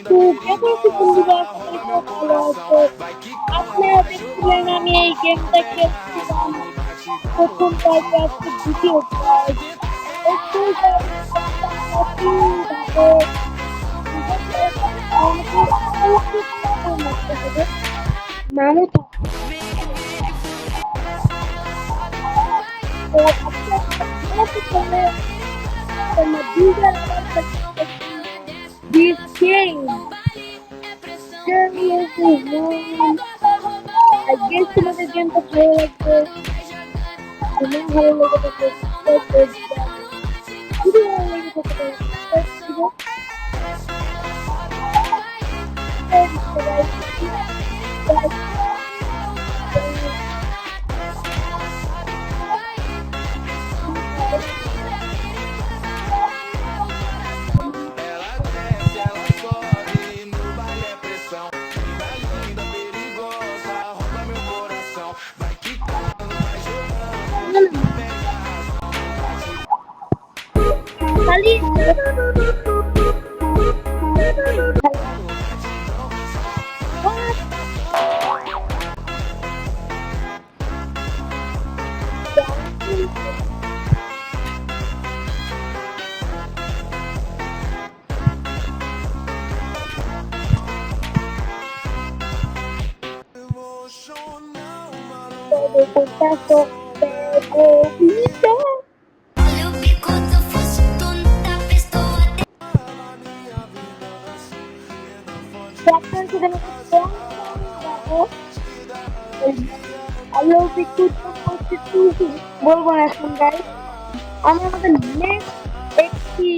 তো কেমন আছো বন্ধুরা? সবাই তো ভালো আছো। আপনারা দেখছিলেন আমি এই গেমটা খেলছিলাম। প্রথম পর্বে আজকে দ্বিতীয় পর্ব। একটু মামু তো this game. I guess তোমাদের গেমটা ভালো লাগবে। আমার ভালো লেগে থাকে যদি ভালো লেগে থাকে Ela desce, ela sobe, no baile é pressão. Linda, linda, perigosa, rouba meu coração. Vai quicando, vai jogando, pega a razão. খালি Olha o bico do fosse tonta, estou até বলবো না এখন গাই আমরা আমাদের নেক্সট একটি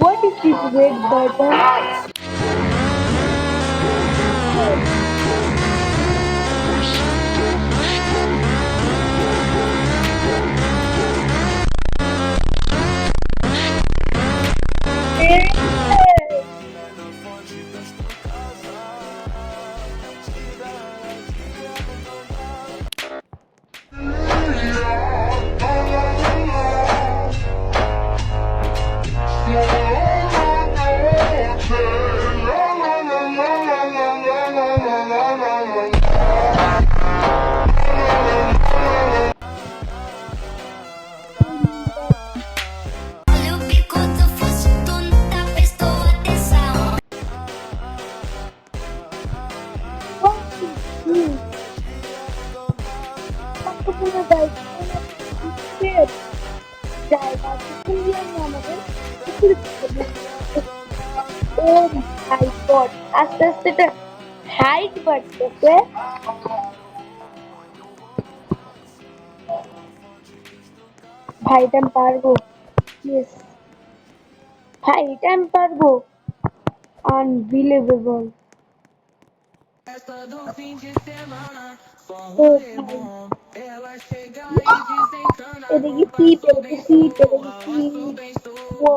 What is this red button? olha o bico do fosse tonta, estou atenção. আস্তে আস্তে এটা হাইট বাড়তেছে ভাই এটা আমি পারবো ইয়েস ভাই এটা আমি পারবো unbelievable Festa do fim de semana, só um ও rolê ভাই bom. Ela chega e desencana, এটা não গেছি passo এটা bem গেছি sou, এটা গেছি passo bem sou, ও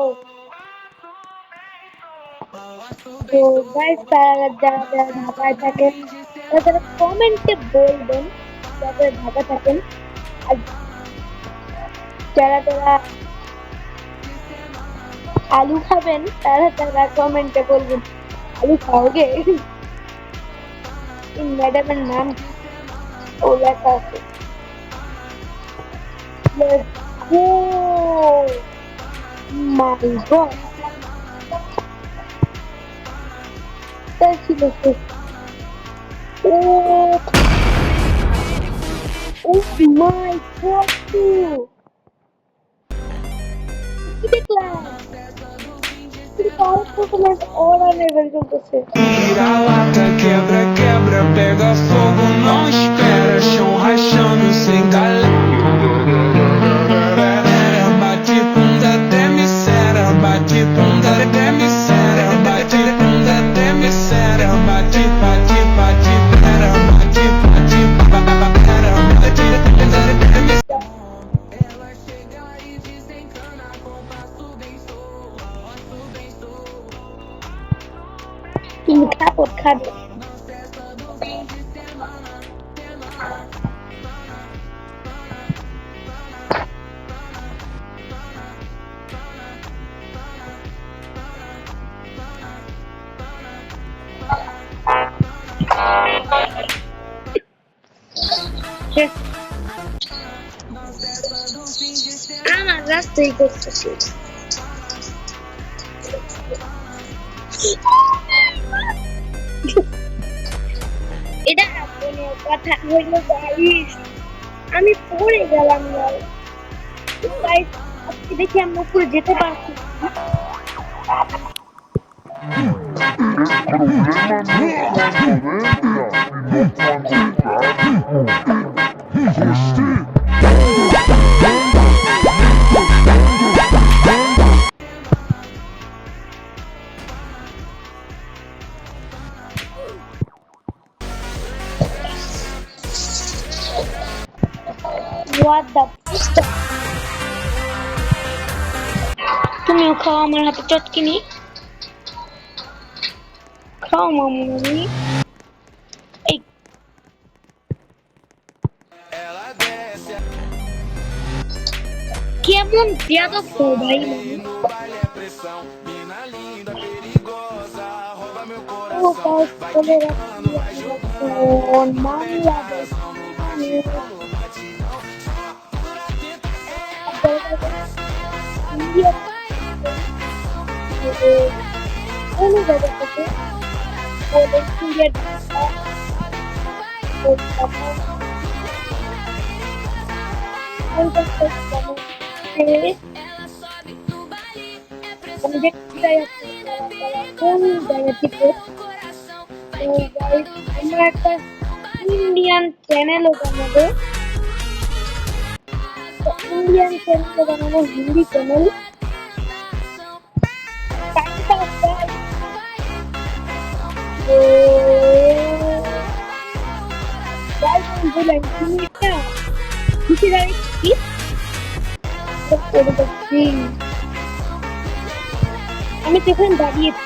passo তো bem sou. গাইস তারা যারা যারা Festa ঢাকায় do থাকেন fim de তারা তারা semana. কমেন্টে বলবেন যারা ঢাকা থাকেন আর যারা যারা আলু খাবেন তারা তারা কমেন্টে বলবেন আলু খাওগে এই ম্যাডামের নাম ও লেখা আছে Let's go! My God! তাই ছিল সে Oh! Oh my God! কি দেখলাম পাওয়ার পারফরমেন্স ওরা লেভেল চলতেছে Vira lata, quebra, quebra, pega fogo, não espera, chão rachando sem galera. Bate bunda até misera, bate bunda até misera, bate bunda até misera, bate, bate, bate, pera, bate, bate, আমার রাস্তাই করতেছি। এটা কোনো কথা হইল guys, আমি পড়ে গেলাম না গাইস। আজকে দেখি আমরা উপরে যেতে পারছি। What the fuck? তুমিও খাও আমার হাতে চটকিনি, খাও মামুনি। এই কেমন বেয়াদব তো ভাই মামু। ও গাইস বলে রাখি বাংলাদেশ ইন্ডিয়া কোন জায়গা থেকে বলে ইন্ডিয়া আমরা একটা ইন্ডিয়ান চ্যানেলও বানাবো, ইন্ডিয়ান চ্যানেলও বানাবো, হিন্দি চ্যানেল। আমি তখন দাঁড়িয়েছি।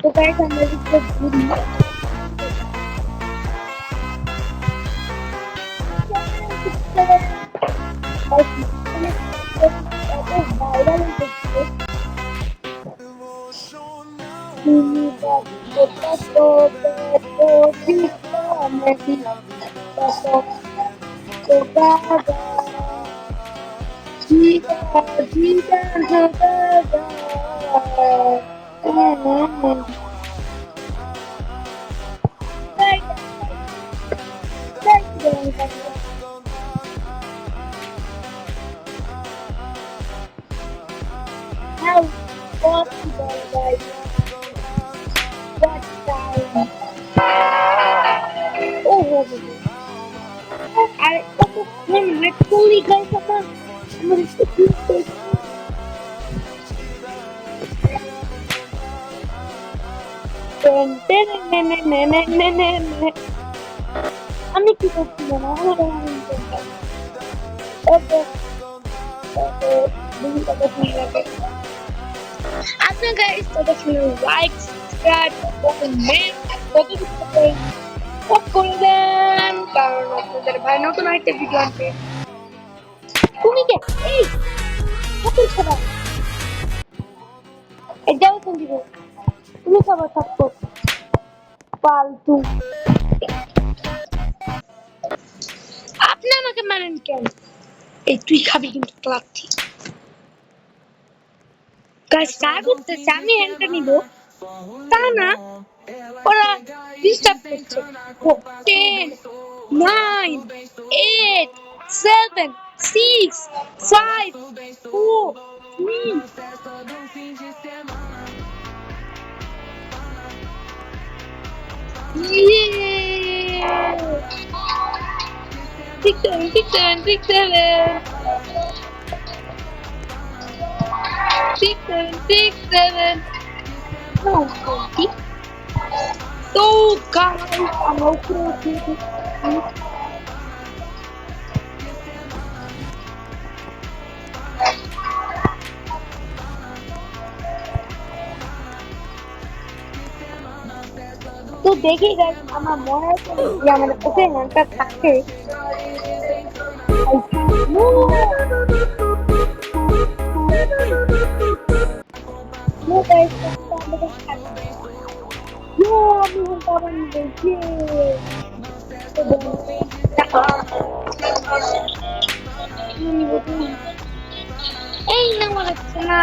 তো গাইস আমরা একটু ঘুরি। How possible, guys? What time? Oh, I one actually guys about I'm gonna stick this. আমি কি করছি না আপনার গাইস ততক্ষণ লাইক সাবস্ক্রাইব কমেন্ট কত কিছু করে দেন, কারণ আপনাদের ভাই নতুন একটা ভিডিও আনবে। তুমি কে এই কত খাবার এই যাও কোন দিব, তুমি খাবার থাকো ফালতু। আপনি আমাকে মানেন কেন? এই তুই খাবি কিন্তু ক্লাচ্ছি গাইস। কাজ করতেছে, আমি হ্যান্ডটা নিব তা না, ওরা ডিস্টার্ব করছে। 10 9 8 7 6 5 4 3 6 7 6 7 6 7 6 7 6 7 no 20. So guys, I'm okay. তো দেখি গাইস, আমার মনে হচ্ছে যে আমার কাছে হ্যান্ডটা থাকে। নো গাইস, আমাদের থাকে। ইয়ো, আমি হ্যান্ডটা আবার নিয়েছি। এই না মনে হচ্ছে না।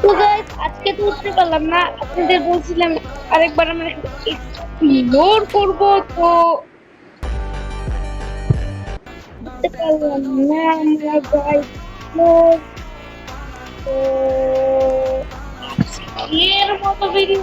তো গাইস, আজকে তো উঠতে পারলাম না, আপনাদের বলছিলাম আরেকবার আমরা এক্সপ্লোর করব, তো উঠতে পারলাম না আমরা গাইস। তো আজকের মতো ভিডিও